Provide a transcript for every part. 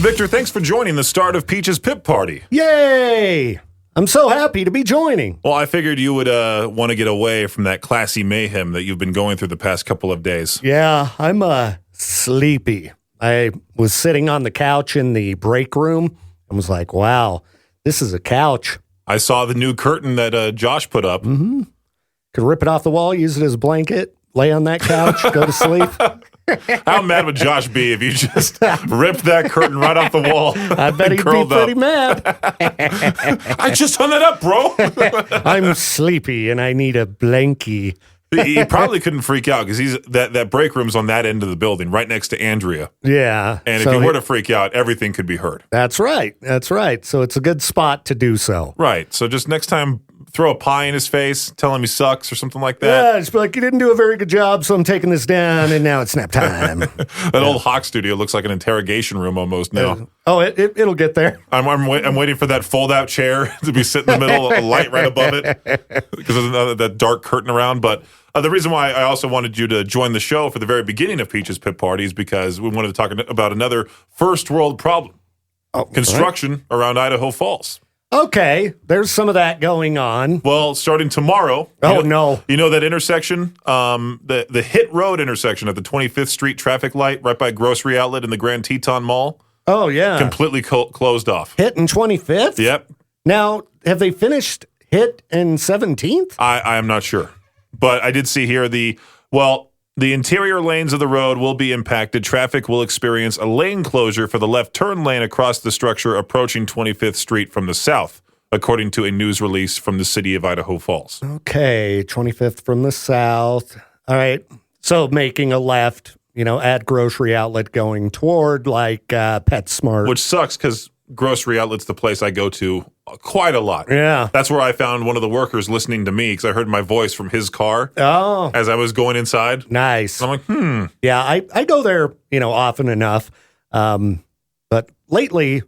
Viktor, thanks for joining the start of Peaches' Pip Party. Yay! I'm so happy to be joining. Well, I figured you would want to get away from that classy mayhem that you've been going through the past couple of days. Yeah, I'm sleepy. I was sitting on the couch in the break room and was like, wow, this is a couch. I saw the new curtain that Josh put up. Mm-hmm. Could rip it off the wall, use it as a blanket, lay on that couch, go to sleep. How mad would Josh be if you just ripped that curtain right off the wall? I bet he'd be pretty mad. I just hung it up, bro. I'm sleepy and I need a blankie. He probably couldn't freak out because he's that break room's on that end of the building, right next to Andrea. Yeah. And if he were to freak out, everything could be heard. That's right. That's right. So it's a good spot to do so. Right. So just next time, throw a pie in his face, tell him he sucks or something like that. Yeah, it's like, you didn't do a very good job, so I'm taking this down, and now it's nap time. That old Hawk studio looks like an interrogation room almost now. It'll get there. I'm waiting for that fold-out chair to be sitting in the middle, a light right above it, because of that dark curtain around. But the reason why I also wanted you to join the show for the very beginning of Peaches Pip Party is because we wanted to talk about another first world problem. Construction around Idaho Falls. Okay, there's some of that going on. Well, starting tomorrow. No. You know that intersection, the HITT Road intersection at the 25th Street traffic light right by Grocery Outlet in the Grand Teton Mall? Oh, yeah. Completely closed off. HITT and 25th? Yep. Now, have they finished HITT and 17th? I am not sure. But I did see here the interior lanes of the road will be impacted. Traffic will experience a lane closure for the left turn lane across the structure approaching 25th Street from the south, according to a news release from the city of Idaho Falls. Okay, 25th from the south. All right. So making a left, at Grocery Outlet going toward like PetSmart. Which sucks because Grocery Outlet's the place I go to quite a lot. Yeah. That's where I found one of the workers listening to me because I heard my voice from his car as I was going inside. Nice. I'm like, Yeah, I go there, often enough. But lately,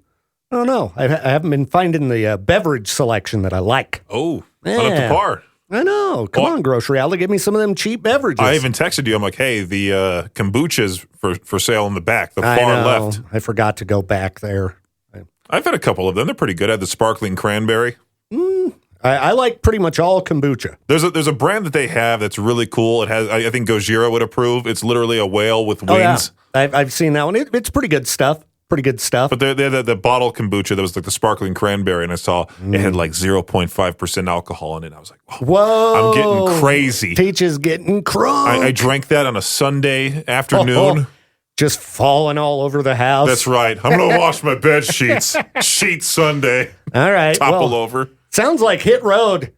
I don't know. I haven't been finding the beverage selection that I like. Oh, not up to par. I know. Come on, Grocery Outlet. Give me some of them cheap beverages. I even texted you. I'm like, hey, the kombucha's for sale in the back, the far left. I forgot to go back there. I've had a couple of them. They're pretty good. I had the sparkling cranberry. I like pretty much all kombucha. There's a brand that they have that's really cool. It has, I think Gojira would approve. It's literally a whale with wings. Oh, yeah. I've seen that one. It's pretty good stuff. Pretty good stuff. But they're the bottle kombucha that was like the sparkling cranberry, and I saw it had like 0.5% alcohol in it. I was like, whoa, I'm getting crazy. Peaches getting crunk. I drank that on a Sunday afternoon. Just falling all over the house. That's right. I'm going to wash my bed sheets. Sheet Sunday. All right. Topple over. Sounds like HITT Road.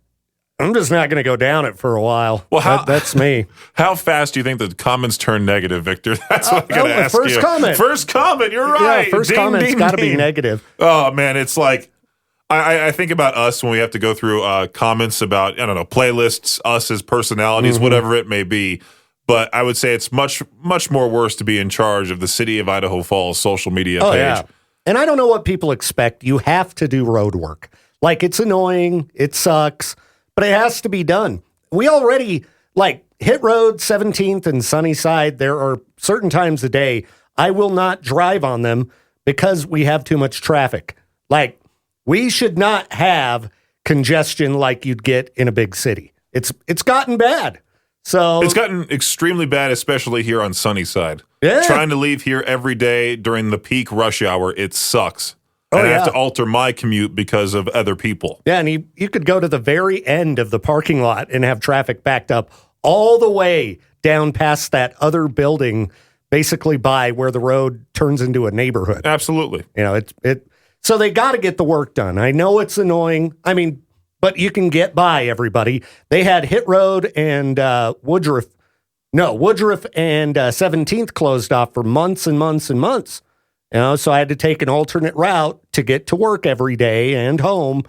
I'm just not going to go down it for a while. Well, that's me. How fast do you think the comments turn negative, Viktor? That's what I got to ask you. First comment. You're right. Yeah, first comment's got to be negative. Oh, man. It's like, I think about us when we have to go through comments about, I don't know, playlists, us as personalities, whatever it may be. But I would say it's much, much more worse to be in charge of the city of Idaho Falls social media page. Yeah. And I don't know what people expect. You have to do road work. Like, it's annoying. It sucks. But it has to be done. We already, HITT Road, 17th, and Sunnyside, there are certain times a day I will not drive on them because we have too much traffic. We should not have congestion like you'd get in a big city. It's gotten bad. So it's gotten extremely bad, especially here on Sunnyside. Yeah. Trying to leave here every day during the peak rush hour, it sucks. And I have to alter my commute because of other people. Yeah, and you could go to the very end of the parking lot and have traffic backed up all the way down past that other building, basically by where the road turns into a neighborhood. Absolutely. So they got to get the work done. I know it's annoying. But you can get by, everybody. They had HITT Road and Woodruff and 17th closed off for months and months and months. So I had to take an alternate route to get to work every day and home.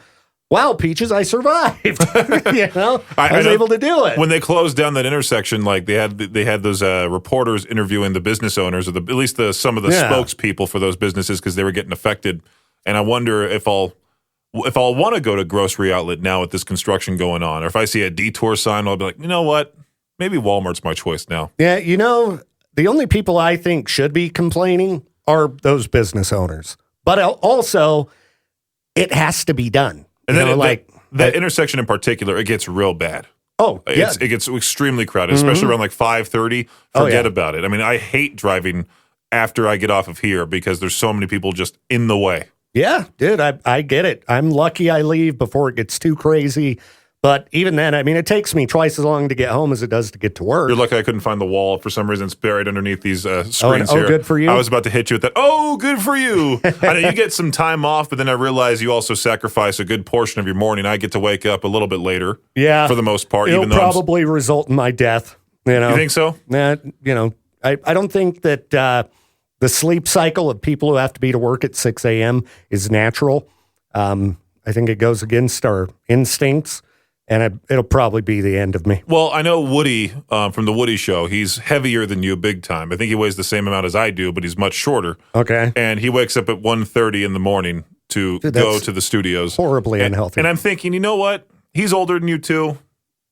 Wow, Peaches, I survived. I was able to do it. When they closed down that intersection, they had those reporters interviewing the business owners, or at least some of the spokespeople for those businesses because they were getting affected. And I wonder if I'll want to go to Grocery Outlet now with this construction going on, or if I see a detour sign, I'll be like, you know what? Maybe Walmart's my choice now. Yeah, the only people I think should be complaining are those business owners. But also, it has to be done. And then that intersection in particular, it gets real bad. Oh, yeah. It gets extremely crowded, especially around like 5:30. Forget about it. I mean, I hate driving after I get off of here because there's so many people just in the way. Yeah, dude, I get it. I'm lucky I leave before it gets too crazy. But even then, I mean, it takes me twice as long to get home as it does to get to work. You're lucky I couldn't find the wall. For some reason, it's buried underneath these screens here. Oh, good for you. I was about to hit you with that. Oh, good for you. I know you get some time off, but then I realize you also sacrifice a good portion of your morning. I get to wake up a little bit later. Yeah. For the most part. It'll even though probably result in my death. You think so? Nah, I don't think that the sleep cycle of people who have to be to work at 6 a.m. is natural. I think it goes against our instincts. And it'll probably be the end of me. Well, I know Woody from the Woody Show. He's heavier than you big time. I think he weighs the same amount as I do, but he's much shorter. Okay. And he wakes up at 1:30 in the morning to go to the studios. Horribly unhealthy. And I'm thinking, you know what? He's older than you too.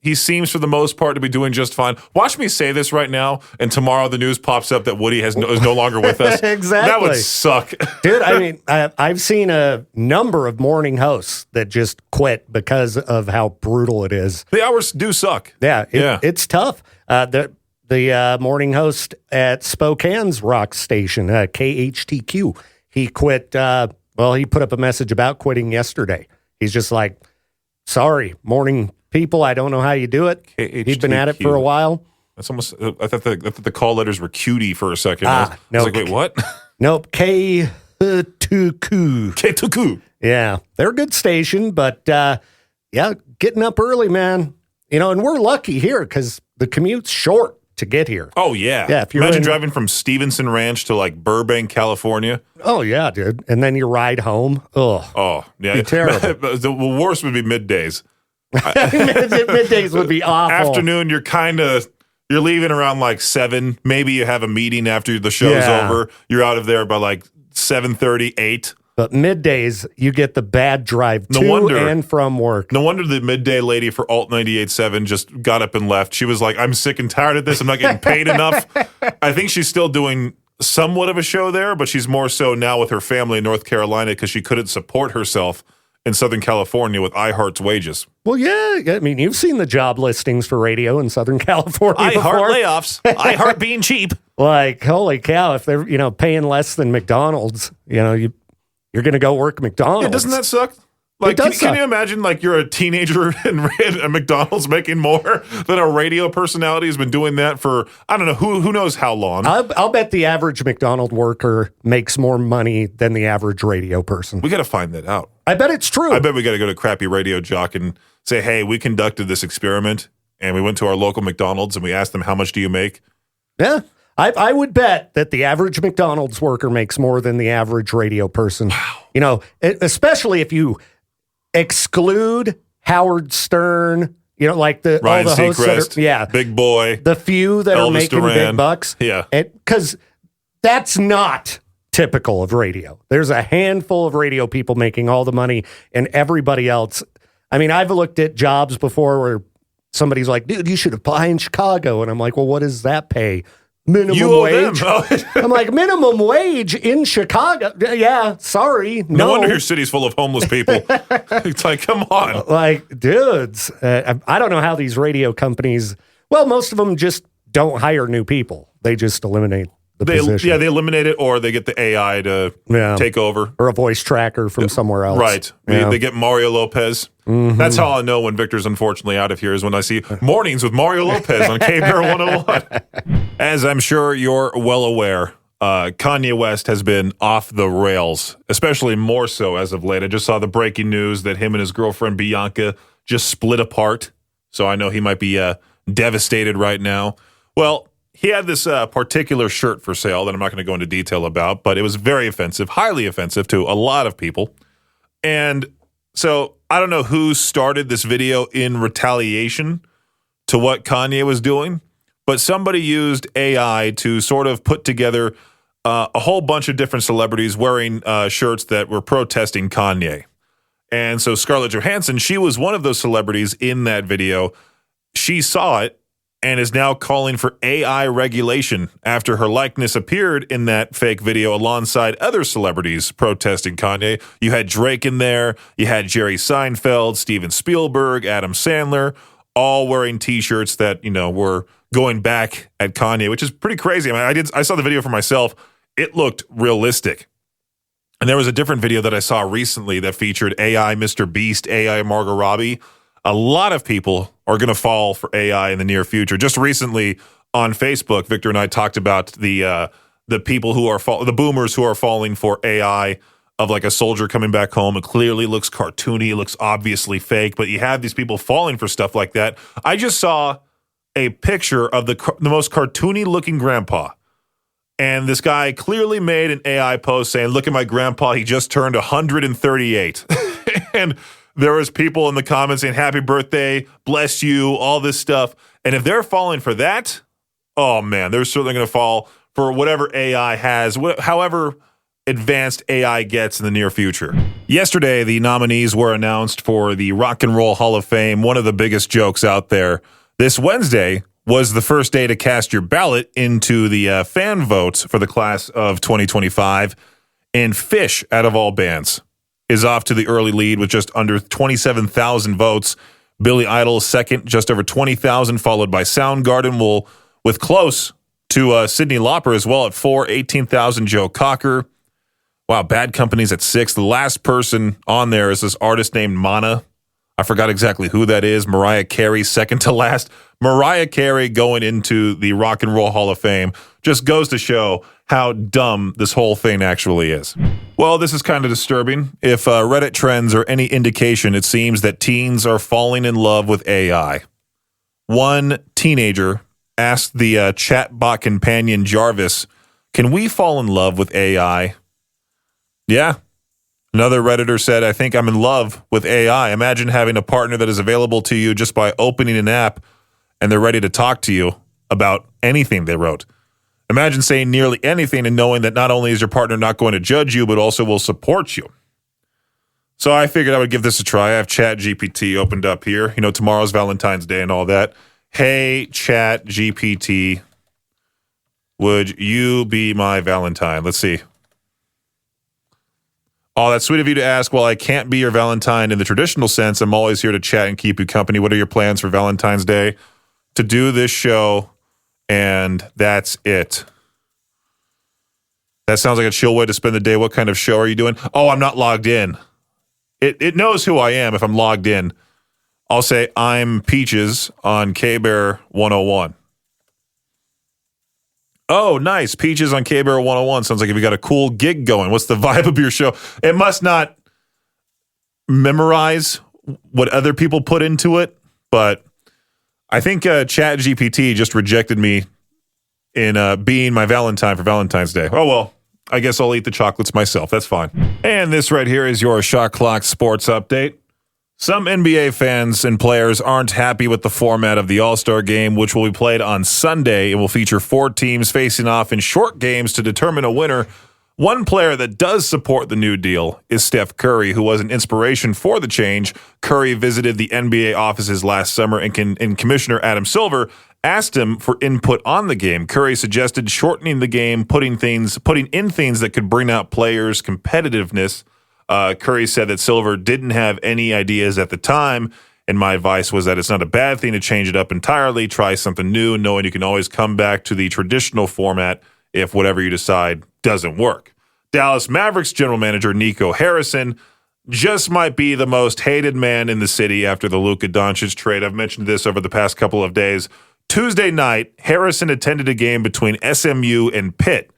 He seems, for the most part, to be doing just fine. Watch me say this right now, and tomorrow the news pops up that Woody is no longer with us. Exactly. That would suck. Dude, I mean, I've seen a number of morning hosts that just quit because of how brutal it is. The hours do suck. Yeah, it's tough. The morning host at Spokane's rock station, KHTQ, he quit. He put up a message about quitting yesterday. He's just like, sorry, morning people, I don't know how you do it. KHTQ. He'd been at it for a while. That's almost. I thought the call letters were cutie for a second. I was like, wait, what? Nope. K2Q. K2Q. Yeah, they're a good station, but getting up early, man. And we're lucky here because the commute's short to get here. Oh yeah, yeah. If you're imagine driving from Stevenson Ranch to like Burbank, California. Oh yeah, dude. And then you ride home. Oh yeah, be terrible. The worst would be middays. Middays would be awful. Afternoon, you're leaving around like 7. Maybe you have a meeting after the show's over. You're out of there by like 7:30, 8. But middays, you get the bad drive to and from work. No wonder the midday lady for Alt 98.7 just got up and left. She was like, I'm sick and tired of this. I'm not getting paid enough. I think she's still doing somewhat of a show there, but she's more so now with her family in North Carolina because she couldn't support herself in Southern California with iHeart's wages. Well, yeah. I mean, you've seen the job listings for radio in Southern California iHeart before. Layoffs. iHeart being cheap. Like, holy cow, if they're, paying less than McDonald's, you're going to go work at McDonald's. Yeah, doesn't that suck? Like, can you imagine, like, you're a teenager and McDonald's making more than a radio personality has been doing that for, I don't know, who knows how long. I'll bet the average McDonald's worker makes more money than the average radio person. We got to find that out. I bet it's true. I bet we got to go to Crappy Radio Jock and say, hey, we conducted this experiment, and we went to our local McDonald's, and we asked them, how much do you make? Yeah. I would bet that the average McDonald's worker makes more than the average radio person. Wow. Especially if you exclude Howard Stern, like all Ryan the hosts Seacrest, Big Boy, the few that Elvis are making Duran. big bucks. Yeah. Because that's not typical of radio. There's a handful of radio people making all the money and everybody else. I mean, I've looked at jobs before where somebody's like, dude, you should apply in Chicago. And I'm like, well, what does that pay? Minimum wage. I'm like, minimum wage in Chicago. Yeah, sorry. No wonder your city's full of homeless people. It's like, come on. Like, dudes, I don't know how these radio companies, most of them just don't hire new people. They just eliminate the position. Yeah, they eliminate it or they get the AI to take over. Or a voice tracker from somewhere else. Right. They get Mario Lopez. Mm-hmm. That's how I know when Victor's unfortunately out of here is when I see Mornings with Mario Lopez on KBR 101. As I'm sure you're well aware, Kanye West has been off the rails, especially more so as of late. I just saw the breaking news that him and his girlfriend Bianca just split apart. So I know he might be devastated right now. Well, he had this particular shirt for sale that I'm not going to go into detail about, but it was very offensive, highly offensive to a lot of people. And so I don't know who started this video in retaliation to what Kanye was doing, but somebody used AI to sort of put together a whole bunch of different celebrities wearing shirts that were protesting Kanye. And so Scarlett Johansson, she was one of those celebrities in that video. She saw it and is now calling for AI regulation after her likeness appeared in that fake video alongside other celebrities protesting Kanye. You had Drake in there, you had Jerry Seinfeld, Steven Spielberg, Adam Sandler, all wearing T-shirts that, were going back at Kanye, which is pretty crazy. I mean, I saw the video for myself. It looked realistic. And there was a different video that I saw recently that featured AI Mr. Beast, AI Margot Robbie. A lot of people are going to fall for AI in the near future. Just recently on Facebook, Victor and I talked about the people who are the boomers who are falling for AI of like a soldier coming back home. It clearly looks cartoony. It looks obviously fake, but you have these people falling for stuff like that. I just saw a picture of the most cartoony looking grandpa. And this guy clearly made an AI post saying, "Look at my grandpa. He just turned 138." And there was people in the comments saying, "Happy birthday, bless you," all this stuff. And if they're falling for that, oh man, they're certainly going to fall for whatever AI has, however advanced AI gets in the near future. Yesterday, the nominees were announced for the Rock and Roll Hall of Fame, one of the biggest jokes out there. This Wednesday was the first day to cast your ballot into the fan votes for the class of 2025. And Fish, out of all bands, is off to the early lead with just under 27,000 votes. Billy Idol second, just over 20,000, followed by Soundgarden, with close to Cyndi Lauper as well at 18,000. Joe Cocker. Wow, Bad Company's at 6. The last person on there is this artist named Mana. I forgot exactly who that is. Mariah Carey, second to last. Mariah Carey going into the Rock and Roll Hall of Fame just goes to show how dumb this whole thing actually is. Well, this is kind of disturbing. If Reddit trends are any indication, it seems that teens are falling in love with AI. One teenager asked the chatbot companion Jarvis, "Can we fall in love with AI?" Yeah. Another Redditor said, "I think I'm in love with AI. Imagine having a partner that is available to you just by opening an app and they're ready to talk to you about anything," they wrote. "Imagine saying nearly anything and knowing that not only is your partner not going to judge you, but also will support you." So I figured I would give this a try. I have ChatGPT opened up here. Tomorrow's Valentine's Day and all that. Hey, ChatGPT, would you be my Valentine? Let's see. "Oh, that's sweet of you to ask. Well, I can't be your Valentine in the traditional sense. I'm always here to chat and keep you company. What are your plans for Valentine's Day?" "To do this show, and that's it." That sounds like a chill way to spend the day. What kind of show are you doing? "Oh, I'm not logged in." It knows who I am if I'm logged in. I'll say, "I'm Peaches on K-Bear 101. "Oh, nice. Peaches on K-Bear 101. Sounds like if you got a cool gig going. What's the vibe of your show?" It must not memorize what other people put into it, but I think ChatGPT just rejected me in being my Valentine for Valentine's Day. Oh, well, I guess I'll eat the chocolates myself. That's fine. And this right here is your Shot Clock Sports Update. Some NBA fans and players aren't happy with the format of the All-Star Game, which will be played on Sunday. It will feature 4 teams facing off in short games to determine a winner. One player that does support the new deal is Steph Curry, who was an inspiration for the change. Curry visited the NBA offices last summer, and Commissioner Adam Silver asked him for input on the game. Curry suggested shortening the game, putting in things that could bring out players' competitiveness. Curry said that Silver didn't have any ideas at the time, and my advice was that it's not a bad thing to change it up entirely, try something new, knowing you can always come back to the traditional format if whatever you decide doesn't work. Dallas Mavericks general manager Nico Harrison just might be the most hated man in the city after the Luka Doncic trade. I've mentioned this over the past couple of days. Tuesday night, Harrison attended a game between SMU and Pitt.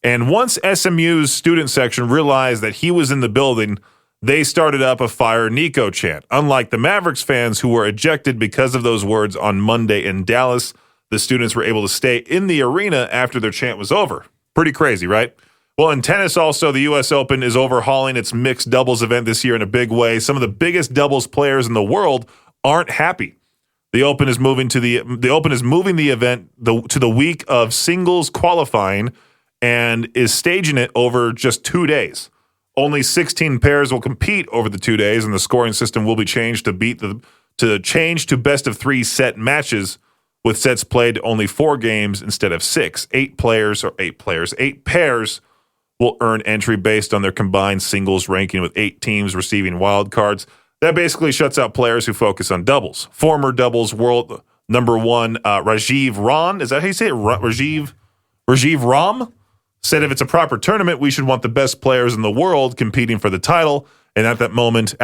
And once SMU's student section realized that he was in the building, they started up a Fire Nico chant. Unlike the Mavericks fans who were ejected because of those words on Monday in Dallas, the students were able to stay in the arena after their chant was over. Pretty crazy, right? Well, in tennis also, the U.S. Open is overhauling its mixed doubles event this year in a big way. Some of the biggest doubles players in the world aren't happy. The Open is moving the event to the week of singles qualifying and is staging it over just 2 days. Only 16 pairs will compete over the 2 days, and the scoring system will be changed to change to best of 3 set matches with sets played only 4 games instead of 6. 8 pairs will earn entry based on their combined singles ranking, with 8 teams receiving wild cards. That basically shuts out players who focus on doubles. Former doubles world number 1, Rajiv Ram, is that how you say it? Rajiv Ram said if it's a proper tournament, we should want the best players in the world competing for the title. And at the moment,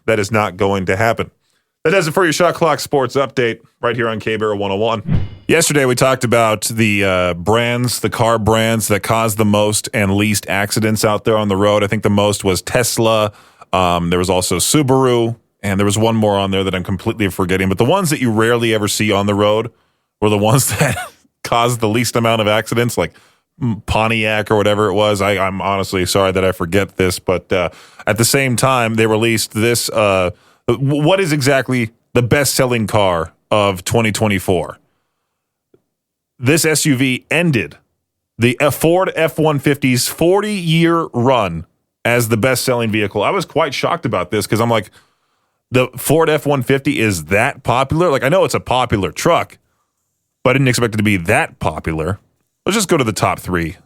that is not going to happen. That does it for your Shot Clock Sports Update right here on K-Bear 101. Yesterday, we talked about the car brands that cause the most and least accidents out there on the road. I think the most was Tesla. There was also Subaru, and there was one more on there that I'm completely forgetting. But the ones that you rarely ever see on the road were the ones that caused the least amount of accidents, like Pontiac or whatever it was. I'm honestly sorry that I forget this, but at the same time, they released this. What is exactly the best-selling car of 2024? This SUV ended the Ford F-150's 40-year run as the best-selling vehicle. I was quite shocked about this because I'm like, the Ford F-150 is that popular? Like, I know it's a popular truck, but I didn't expect it to be that popular. Let's just go to the top 3.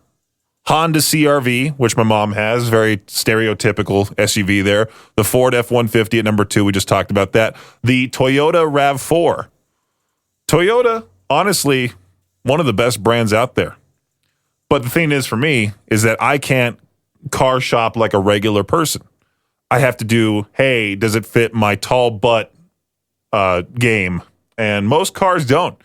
Honda CR-V, which my mom has, very stereotypical SUV there. The Ford F-150 at number 2, we just talked about that. The Toyota RAV4. Toyota, honestly, one of the best brands out there. But the thing is for me is that I can't car shop like a regular person. I have to do, hey, does it fit my tall butt game? And most cars don't.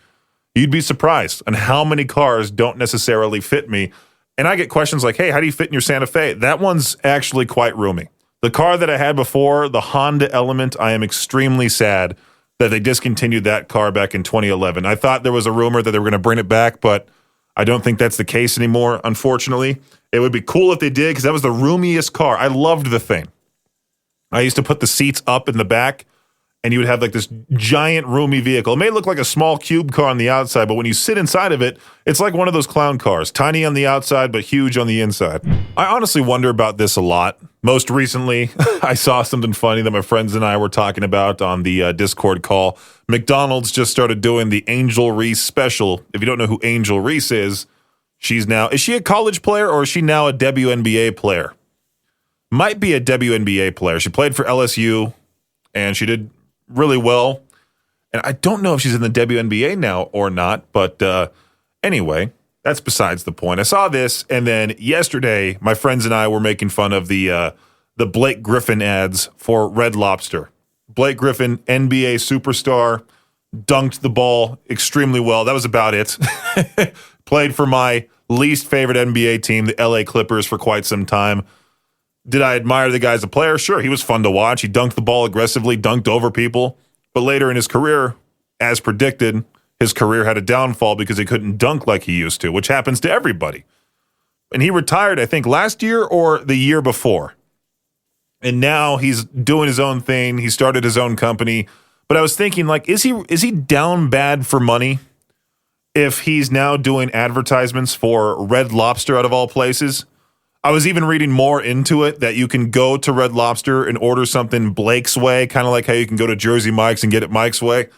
You'd be surprised on how many cars don't necessarily fit me. And I get questions like, hey, how do you fit in your Santa Fe? That one's actually quite roomy. The car that I had before, the Honda Element, I am extremely sad that they discontinued that car back in 2011. I thought there was a rumor that they were going to bring it back, but I don't think that's the case anymore, unfortunately. It would be cool if they did because that was the roomiest car. I loved the thing. I used to put the seats up in the back, and you would have like this giant roomy vehicle. It may look like a small cube car on the outside, but when you sit inside of it, it's like one of those clown cars. Tiny on the outside, but huge on the inside. I honestly wonder about this a lot. Most recently, I saw something funny that my friends and I were talking about on the Discord call. McDonald's just started doing the Angel Reese special. If you don't know who Angel Reese is she a college player or is she now a WNBA player? Might be a WNBA player. She played for LSU, and she did really well. And I don't know if she's in the WNBA now or not, but anyway, that's besides the point. I saw this, and then yesterday, my friends and I were making fun of the Blake Griffin ads for Red Lobster. Blake Griffin, NBA superstar, dunked the ball extremely well. That was about it. Played for my least favorite NBA team, the LA Clippers, for quite some time. Did I admire the guy as a player? Sure, he was fun to watch. He dunked the ball aggressively, dunked over people. But later in his career, as predicted, his career had a downfall because he couldn't dunk like he used to, which happens to everybody. And he retired, I think, last year or the year before. And now he's doing his own thing. He started his own company. But I was thinking, like, is he down bad for money if he's now doing advertisements for Red Lobster out of all places? I was even reading more into it that you can go to Red Lobster and order something Blake's Way, kind of like how you can go to Jersey Mike's and get it Mike's Way.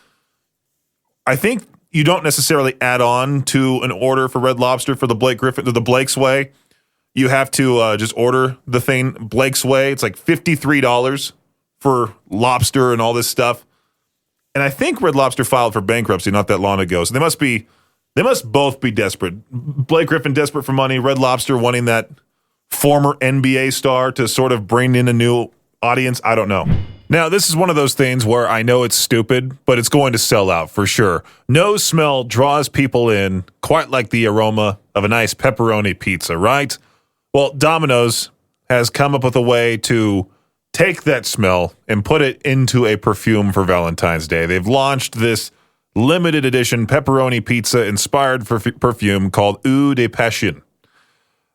I think you don't necessarily add on to an order for Red Lobster for the Blake's Way. You have to just order the thing Blake's Way. It's like $53 for lobster and all this stuff. And I think Red Lobster filed for bankruptcy not that long ago. So they must both be desperate. Blake Griffin desperate for money, Red Lobster wanting that former NBA star to sort of bring in a new audience. I don't know. Now, this is one of those things where I know it's stupid, but it's going to sell out for sure. No smell draws people in quite like the aroma of a nice pepperoni pizza, right? Well, Domino's has come up with a way to take that smell and put it into a perfume for Valentine's Day. They've launched this limited edition pepperoni pizza inspired perfume called Eau de Passion.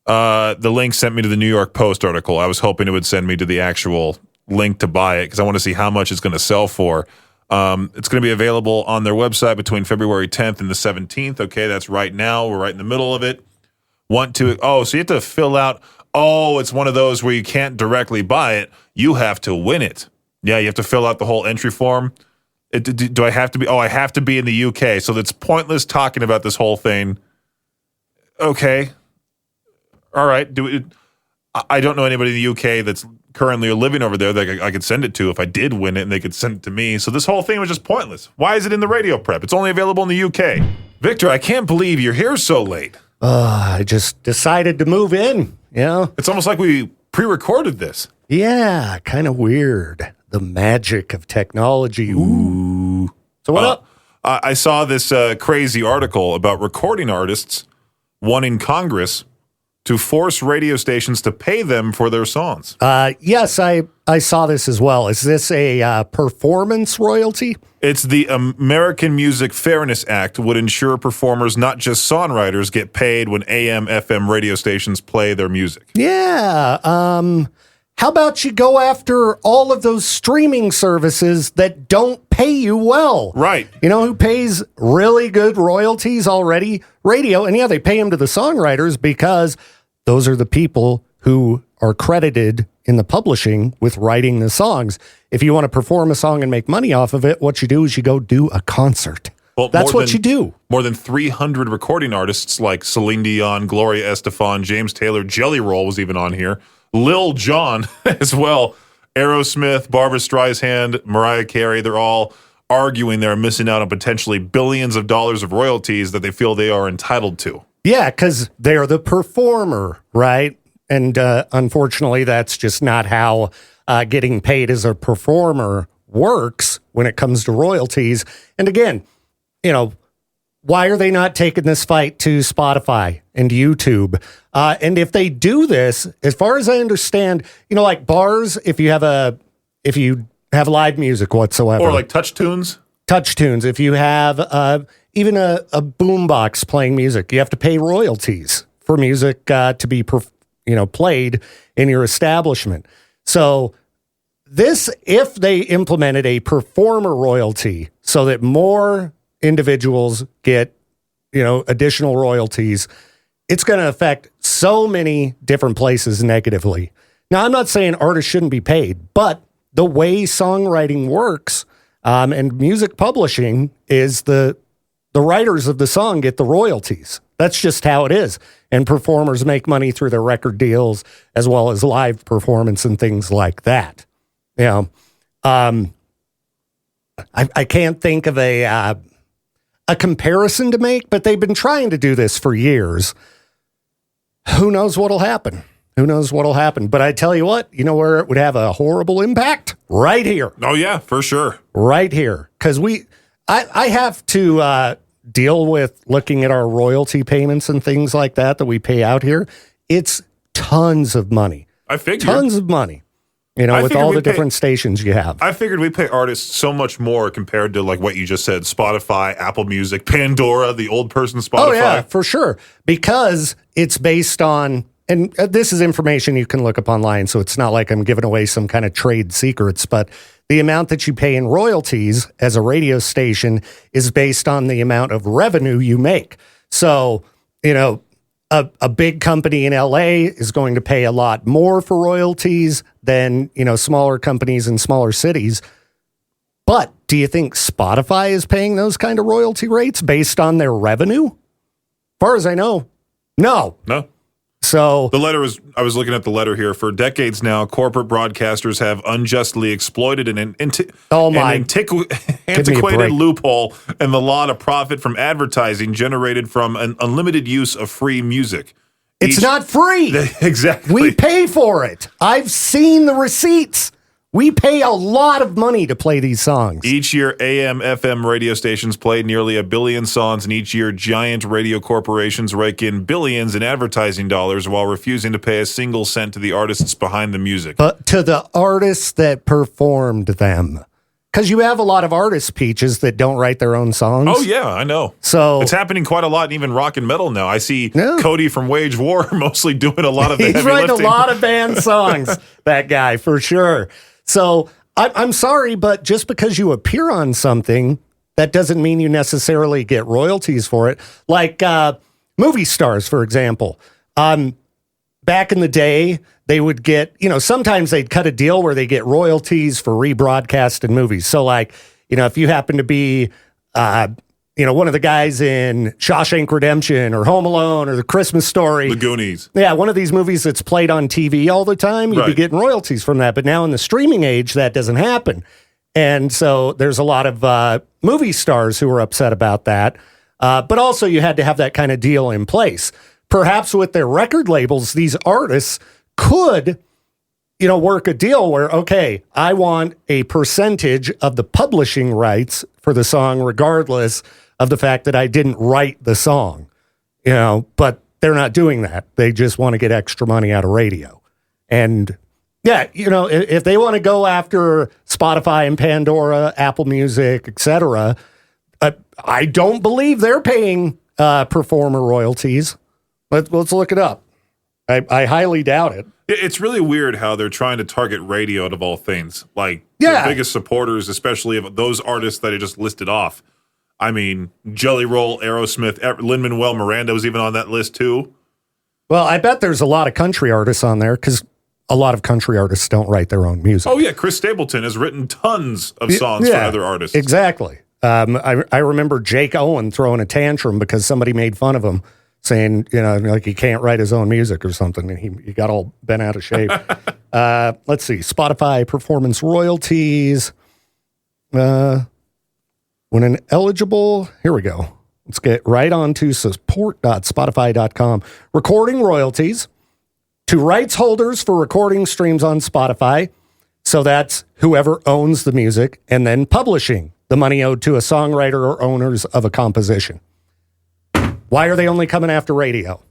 The link sent me to the New York Post article. I was hoping it would send me to the actual link to buy it because I want to see how much it's going to sell for. It's going to be available on their website between February 10th and the 17th. Okay, that's right now. We're right in the middle of it. So you have to fill out, it's one of those where you can't directly buy it. You have to win it. Yeah, you have to fill out the whole entry form. Do I have to be? Oh, I have to be in the UK. So it's pointless talking about this whole thing. Okay. All right. I don't know anybody in the UK that's currently living over there that I could send it to if I did win it and they could send it to me. So this whole thing was just pointless. Why is it in the radio prep? It's only available in the UK. Victor, I can't believe you're here so late. I just decided to move in, It's almost like we pre-recorded this. Yeah, kind of weird. The magic of technology. Ooh. So what up? I saw this crazy article about recording artists wanting Congress to force radio stations to pay them for their songs. Yes, I saw this as well. Is this a performance royalty? It's the American Music Fairness Act would ensure performers, not just songwriters, get paid when AM, FM radio stations play their music. Yeah. How about you go after all of those streaming services that don't pay you well? Right. You know who pays really good royalties already? Radio. And yeah, they pay them to the songwriters because those are the people who are credited in the publishing with writing the songs. If you want to perform a song and make money off of it, what you do is you go do a concert. Well, that's what you do. More than 300 recording artists like Celine Dion, Gloria Estefan, James Taylor, Jelly Roll was even on here, Lil Jon as well, Aerosmith, Barbra Streisand, Mariah Carey, they're all arguing they're missing out on potentially billions of dollars of royalties that they feel they are entitled to. Yeah, because they're the performer, right? And unfortunately, that's just not how getting paid as a performer works when it comes to royalties. And again, why are they not taking this fight to Spotify and YouTube? And if they do this, as far as I understand, like bars, if you have live music whatsoever, or like touch tunes, if you have even a boombox playing music, you have to pay royalties for music to be played in your establishment. So if they implemented a performer royalty so that more individuals get, additional royalties, it's going to affect so many different places negatively. Now, I'm not saying artists shouldn't be paid, but the way songwriting works and music publishing is the writers of the song get the royalties. That's just how it is. And performers make money through their record deals as well as live performance and things like that. I can't think of a comparison to make, but they've been trying to do this for years. Who knows what'll happen? But I tell you what, where it would have a horrible impact? Right here. Oh, yeah, for sure. Right here. Because I have to deal with looking at our royalty payments and things like that we pay out here. It's tons of money. I figured. Tons of money. With all the different stations you have. I figured we pay artists so much more compared to like what you just said, Spotify, Apple Music, Pandora, the old person Spotify. Oh, yeah, for sure. Because it's based on, and this is information you can look up online, so it's not like I'm giving away some kind of trade secrets, but the amount that you pay in royalties as a radio station is based on the amount of revenue you make. So, a big company in LA is going to pay a lot more for royalties than, smaller companies in smaller cities. But do you think Spotify is paying those kind of royalty rates based on their revenue? As far as I know, no. No. So I was looking at the letter here. For decades now, corporate broadcasters have unjustly exploited an antiquated loophole in the law to profit from advertising generated from an unlimited use of free music. It's not free. Exactly. We pay for it. I've seen the receipts. We pay a lot of money to play these songs. Each year, AM, FM radio stations play nearly 1 billion songs, and each year, giant radio corporations rake in billions in advertising dollars while refusing to pay a single cent to the artists behind the music. But to the artists that performed them. Because you have a lot of artists, Peaches, that don't write their own songs. Oh, yeah, I know. So it's happening quite a lot, and even rock and metal now. I see Cody from Wage War mostly doing a lot of the heavy lifting. He's writing a lot of band songs, that guy, for sure. So I'm sorry, but just because you appear on something, that doesn't mean you necessarily get royalties for it. Like movie stars, for example. Back in the day, they would get, sometimes they'd cut a deal where they get royalties for rebroadcast in movies. So like if you happen to be, one of the guys in Shawshank Redemption or Home Alone or The Christmas Story. The Goonies. Yeah, one of these movies that's played on TV all the time, you'd be getting royalties from that. But now in the streaming age, that doesn't happen. And so there's a lot of movie stars who are upset about that. But also you had to have that kind of deal in place. Perhaps with their record labels, these artists could, work a deal where, okay, I want a percentage of the publishing rights for the song, regardless of the fact that I didn't write the song, but they're not doing that. They just want to get extra money out of radio. And yeah, if they want to go after Spotify and Pandora, Apple Music, etc., I don't believe they're paying performer royalties. Let's look it up. I highly doubt it. It's really weird how they're trying to target radio out of all things. Like, the biggest supporters, especially of those artists that I just listed off. I mean, Jelly Roll, Aerosmith, Lin-Manuel Miranda was even on that list too. Well, I bet there's a lot of country artists on there because a lot of country artists don't write their own music. Oh, yeah. Chris Stapleton has written tons of songs for other artists. Exactly. I remember Jake Owen throwing a tantrum because somebody made fun of him, saying, like he can't write his own music or something. And he got all bent out of shape. Let's see. Spotify performance royalties. When an eligible, here we go. Let's get right on to support.spotify.com. Recording royalties to rights holders for recording streams on Spotify. So that's whoever owns the music, and then publishing, the money owed to a songwriter or owners of a composition. Why are they only coming after radio?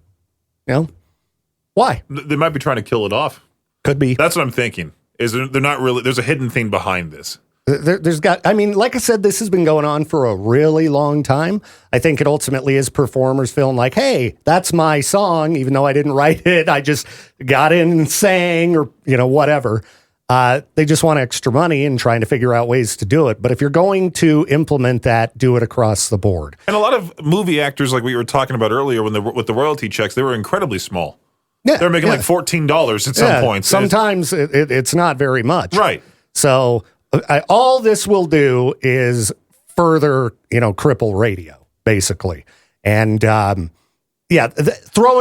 Why? They might be trying to kill it off. Could be. That's what I'm thinking. They're not really. There's a hidden thing behind this. Like I said, this has been going on for a really long time. I think it ultimately is performers feeling like, hey, that's my song, even though I didn't write it. I just got in and sang or, whatever. They just want extra money and trying to figure out ways to do it. But if you're going to implement that, do it across the board. And a lot of movie actors, like we were talking about earlier, with the royalty checks, they were incredibly small. Yeah, they're making like $14 at some point. Sometimes it's not very much. Right. So all this will do is further, cripple radio, basically. And throwing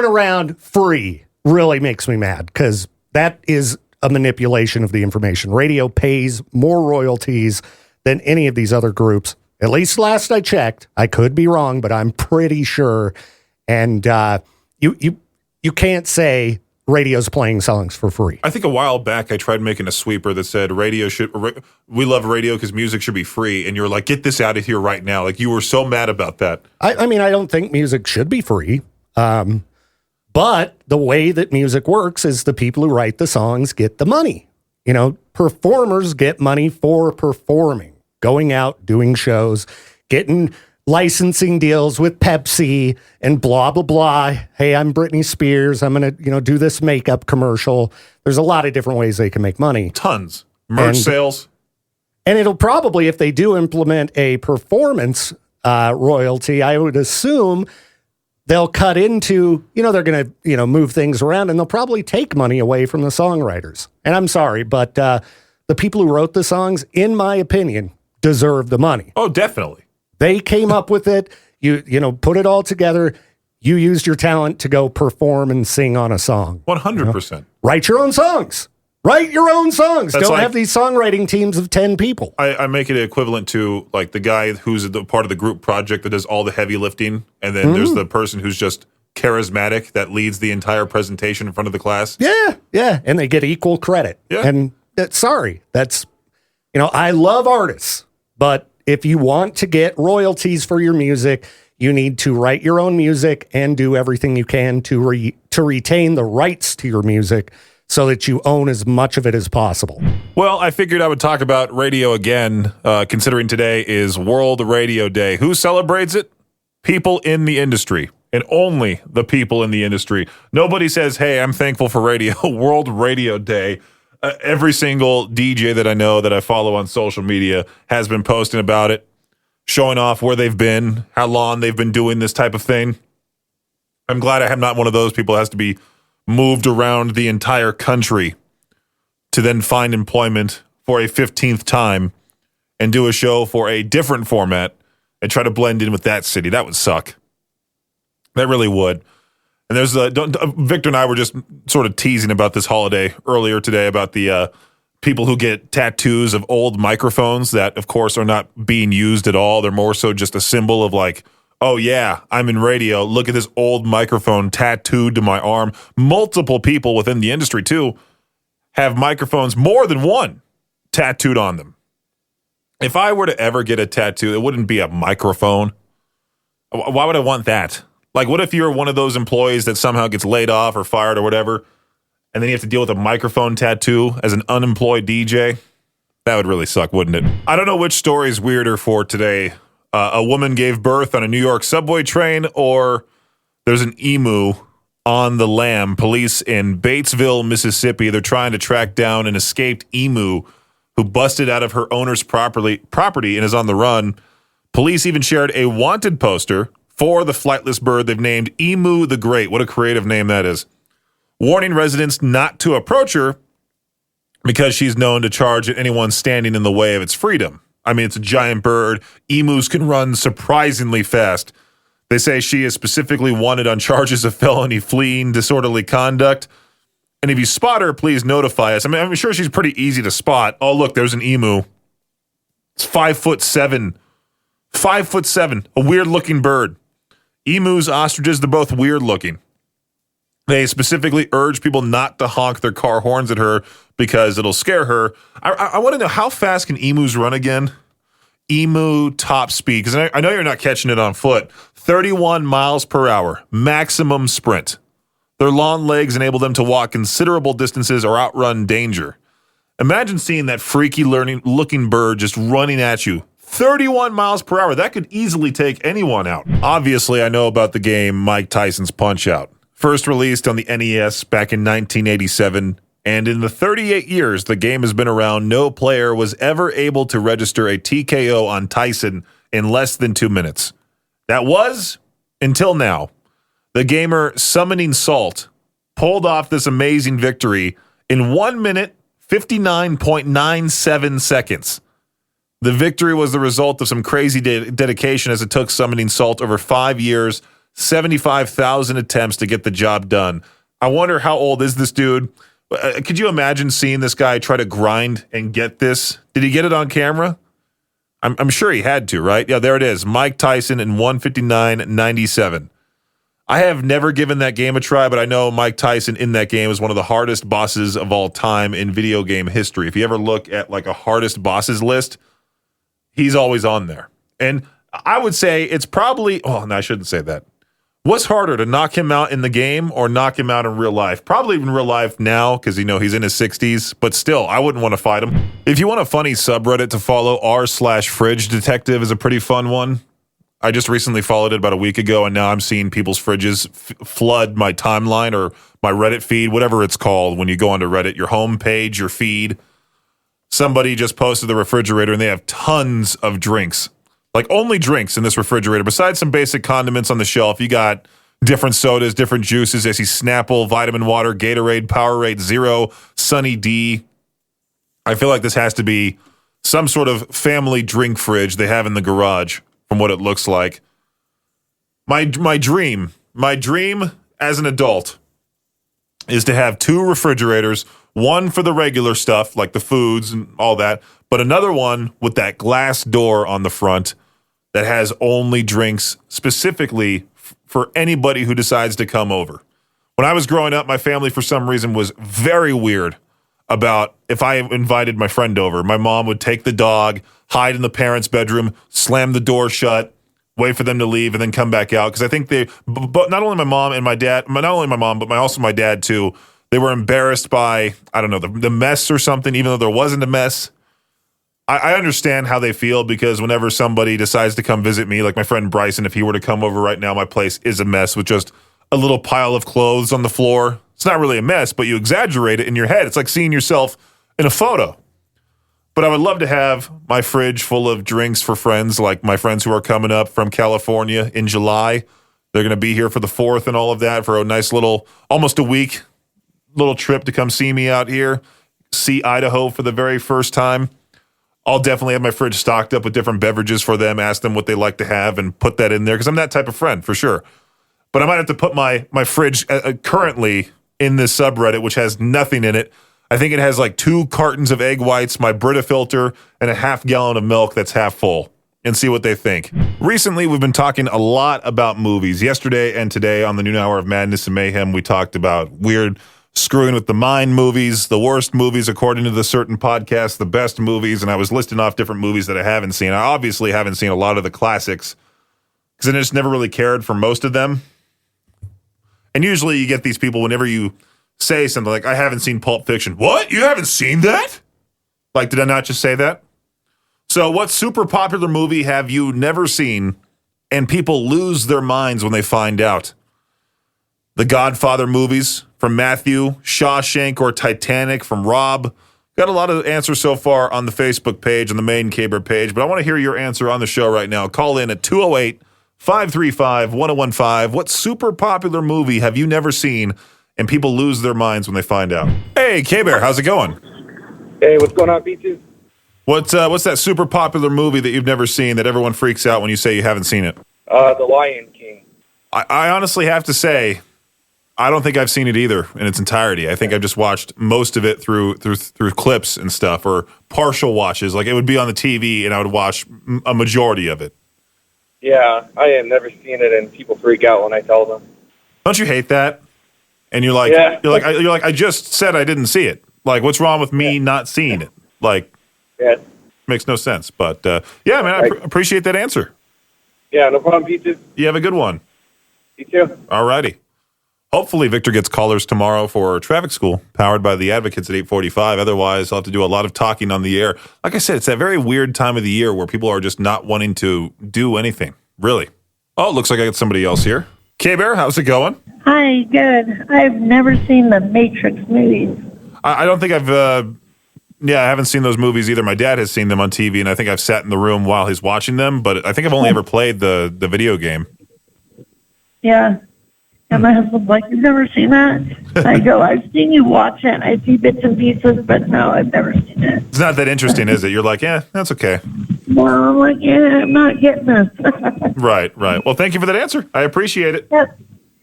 around free really makes me mad because that is a manipulation of the information. Radio pays more royalties than any of these other groups. At least last I checked. I could be wrong, but I'm pretty sure. And you can't say radio's playing songs for free. I think a while back I tried making a sweeper that said we love radio because music should be free, and you're like, get this out of here right now. Like, you were so mad about that. I don't think music should be free. But the way that music works is the people who write the songs get the money. Performers get money for performing, going out, doing shows, getting licensing deals with Pepsi and blah, blah, blah. Hey, I'm Britney Spears. I'm going to, do this makeup commercial. There's a lot of different ways they can make money. Tons. Merch sales. And it'll probably, if they do implement a performance royalty, I would assume they'll cut into, they're going to, move things around, and they'll probably take money away from the songwriters. And I'm sorry, but the people who wrote the songs, in my opinion, deserve the money. Oh, definitely. They came up with it. You put it all together. You used your talent to go perform and sing on a song. 100%. Write your own songs. Write your own songs. Don't have these songwriting teams of 10 people. I make it equivalent to like the guy who's part of the group project that does all the heavy lifting. And then there's the person who's just charismatic that leads the entire presentation in front of the class. Yeah. And they get equal credit. Yeah. And that's, I love artists, but if you want to get royalties for your music, you need to write your own music and do everything you can to retain the rights to your music so that you own as much of it as possible. Well, I figured I would talk about radio again, considering today is World Radio Day. Who celebrates it? People in the industry, and only the people in the industry. Nobody says, hey, I'm thankful for radio. World Radio Day. Every single DJ that I know that I follow on social media has been posting about it, showing off where they've been, how long they've been doing this type of thing. I'm glad I am not one of those people who has to be moved around the entire country to then find employment for a 15th time and do a show for a different format and try to blend in with that city. That would suck. That really would. And there's Victor and I were just sort of teasing about this holiday earlier today about the people who get tattoos of old microphones that, of course, are not being used at all. They're more so just a symbol of like, oh yeah, I'm in radio. Look at this old microphone tattooed to my arm. Multiple people within the industry too have microphones, more than one, tattooed on them. If I were to ever get a tattoo, it wouldn't be a microphone. Why would I want that? Like, what if you're one of those employees that somehow gets laid off or fired or whatever, and then you have to deal with a microphone tattoo as an unemployed DJ? That would really suck, wouldn't it? I don't know which story is weirder for today. A woman gave birth on a New York subway train, or there's an emu on the lam. Police in Batesville, Mississippi, they're trying to track down an escaped emu who busted out of her owner's property and is on the run. Police even shared a wanted poster for the flightless bird they've named Emu the Great. What a creative name that is. Warning residents not to approach her because she's known to charge at anyone standing in the way of its freedom. I mean, it's a giant bird. Emus can run surprisingly fast. They say she is specifically wanted on charges of felony, fleeing, disorderly conduct. And if you spot her, please notify us. I mean, I'm sure she's pretty easy to spot. Oh, look, there's an emu. It's 5'7". 5'7", a weird-looking bird. Emus, ostriches, they're both weird-looking. They specifically urge people not to honk their car horns at her because it'll scare her. I want to know, how fast can emus run again? Emu top speed, because I know you're not catching it on foot. 31 miles per hour, maximum sprint. Their long legs enable them to walk considerable distances or outrun danger. Imagine seeing that freaky looking bird just running at you. 31 miles per hour. That could easily take anyone out. Obviously, I know about the game Mike Tyson's Punch-Out. First released on the NES back in 1987, and in the 38 years the game has been around, no player was ever able to register a TKO on Tyson in less than 2 minutes. That was until now. The gamer Summoning Salt pulled off this amazing victory in 1 minute, 59.97 seconds. The victory was the result of some crazy dedication, as it took Summoning Salt over 5 years, 75,000 attempts to get the job done. I wonder, how old is this dude? Could you imagine seeing this guy try to grind and get this? Did he get it on camera? I'm sure he had to, right? Yeah, there it is. Mike Tyson in 159.97. I have never given that game a try, but I know Mike Tyson in that game is one of the hardest bosses of all time in video game history. If you ever look at like a hardest bosses list, he's always on there. And I would say it's probably, oh, no, I shouldn't say that. What's harder, to knock him out in the game or knock him out in real life? Probably in real life now, because, you know, he's in his 60s, but still, I wouldn't want to fight him. If you want a funny subreddit to follow, r/fridge detective is a pretty fun one. I just recently followed it about a week ago, and now I'm seeing people's fridges flood my timeline or my Reddit feed, whatever it's called when you go onto Reddit, your home page, your feed. Somebody just posted the refrigerator, and they have tons of drinks. Like, only drinks in this refrigerator. Besides some basic condiments on the shelf, you got different sodas, different juices. I see Snapple, vitamin water, Gatorade, Powerade Zero, Sunny D. I feel like this has to be some sort of family drink fridge they have in the garage, from what it looks like. My dream as an adult is to have 2 refrigerators, one for the regular stuff, like the foods and all that, but another one with that glass door on the front that has only drinks specifically for anybody who decides to come over. When I was growing up, my family, for some reason, was very weird about if I invited my friend over. My mom would take the dog, hide in the parents' bedroom, slam the door shut, wait for them to leave, and then come back out. Because I think but not only my mom and my dad, not only my mom, but also my dad too, they were embarrassed by, I don't know, the mess or something, even though there wasn't a mess. I understand how they feel, because whenever somebody decides to come visit me, like my friend Bryson, if he were to come over right now, my place is a mess with just a little pile of clothes on the floor. It's not really a mess, but you exaggerate it in your head. It's like seeing yourself in a photo. But I would love to have my fridge full of drinks for friends, like my friends who are coming up from California in July. They're going to be here for the 4th and all of that, for a nice little, almost a week, little trip to come see me out here, see Idaho for the very first time. I'll definitely have my fridge stocked up with different beverages for them, ask them what they like to have, and put that in there because I'm that type of friend for sure. But I might have to put my fridge currently in this subreddit, which has nothing in it. I think it has like 2 cartons of egg whites, my Brita filter, and a half gallon of milk that's half full, and see what they think. Recently, we've been talking a lot about movies. Yesterday and today on the noon hour of Madness and Mayhem, we talked about weird screwing with the mind movies, the worst movies according to the certain podcast, the best movies, and I was listing off different movies that I haven't seen. I obviously haven't seen a lot of the classics because I just never really cared for most of them. And usually you get these people whenever you say something like, I haven't seen Pulp Fiction. What? You haven't seen that? Like, did I not just say that? So what super popular movie have you never seen and people lose their minds when they find out? The Godfather movies from Matthew, Shawshank or Titanic from Rob. Got a lot of answers so far on the Facebook page, on the main Caber page, but I want to hear your answer on the show right now. Call in at 208-535-1015. What super popular movie have you never seen and people lose their minds when they find out? Hey, K-Bear, how's it going? Hey, what's going on, Peaches? What's that super popular movie that you've never seen that everyone freaks out when you say you haven't seen it? The Lion King. I honestly have to say, I don't think I've seen it either in its entirety. I think I've just watched most of it through clips and stuff, or partial watches. Like, it would be on the TV and I would watch a majority of it. Yeah, I have never seen it, and people freak out when I tell them. Don't you hate that? And you're like, I just said I didn't see it. Like, what's wrong with me not seeing it? Like, makes no sense. But yeah, man, I appreciate that answer. Yeah, no problem, Peaches. You have a good one. You too. All righty. Hopefully Victor gets callers tomorrow for traffic school, powered by the Advocates at 8:45. Otherwise, I'll have to do a lot of talking on the air. Like I said, it's that very weird time of the year where people are just not wanting to do anything. Really. Oh, it looks like I got somebody else here. K-Bear, how's it going? Hi, good. I've never seen the Matrix movies. I don't think I haven't seen those movies either. My dad has seen them on TV, and I think I've sat in the room while he's watching them, but I think I've only ever played the video game. Yeah. And my husband's like, you've never seen that? I go, I've seen you watch it. I see bits and pieces, but no, I've never seen it. It's not that interesting, is it? You're like, yeah, that's okay. Well, I'm like, yeah, I'm not getting this. Right. Well, thank you for that answer. I appreciate it.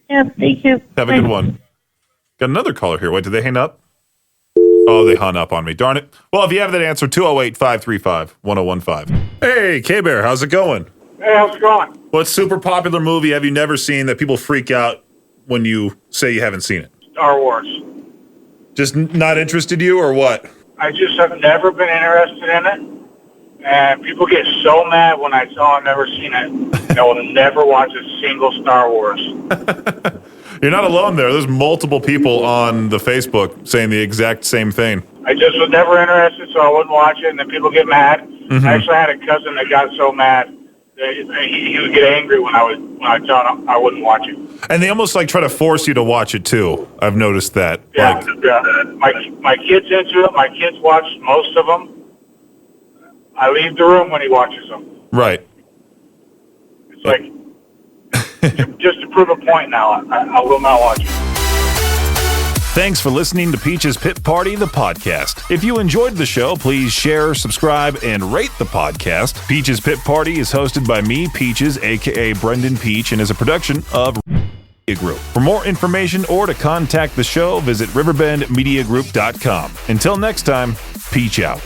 Yep, thank you. Have a good one. Got another caller here. Wait, did they hang up? Oh, they hung up on me. Darn it. Well, if you have that answer, 208-535-1015. Hey, K-Bear, how's it going? Hey, how's it going? What super popular movie have you never seen that people freak out when you say you haven't seen it? Star Wars. Just not interested you, or what? I just have never been interested in it, and people get so mad when I tell I've never seen it. I will never watch a single Star Wars. You're not alone there. There's multiple people on the Facebook saying the exact same thing. I just was never interested, so I wouldn't watch it, and then people get mad. I actually had a cousin that got so mad that he would get angry when I tell him I wouldn't watch it. And they almost like try to force you to watch it too. I've noticed that. Yeah, My kid's into it. My kids watch most of them. I leave the room when he watches them. Right. It's like, just to prove a point now, I will not watch it. Thanks for listening to Peaches Pit Party, the podcast. If you enjoyed the show, please share, subscribe, and rate the podcast. Peaches Pit Party is hosted by me, Peaches, a.k.a. Brendan Peach, and is a production of Media Group. For more information or to contact the show, visit riverbendmediagroup.com. Until next time, Peach out.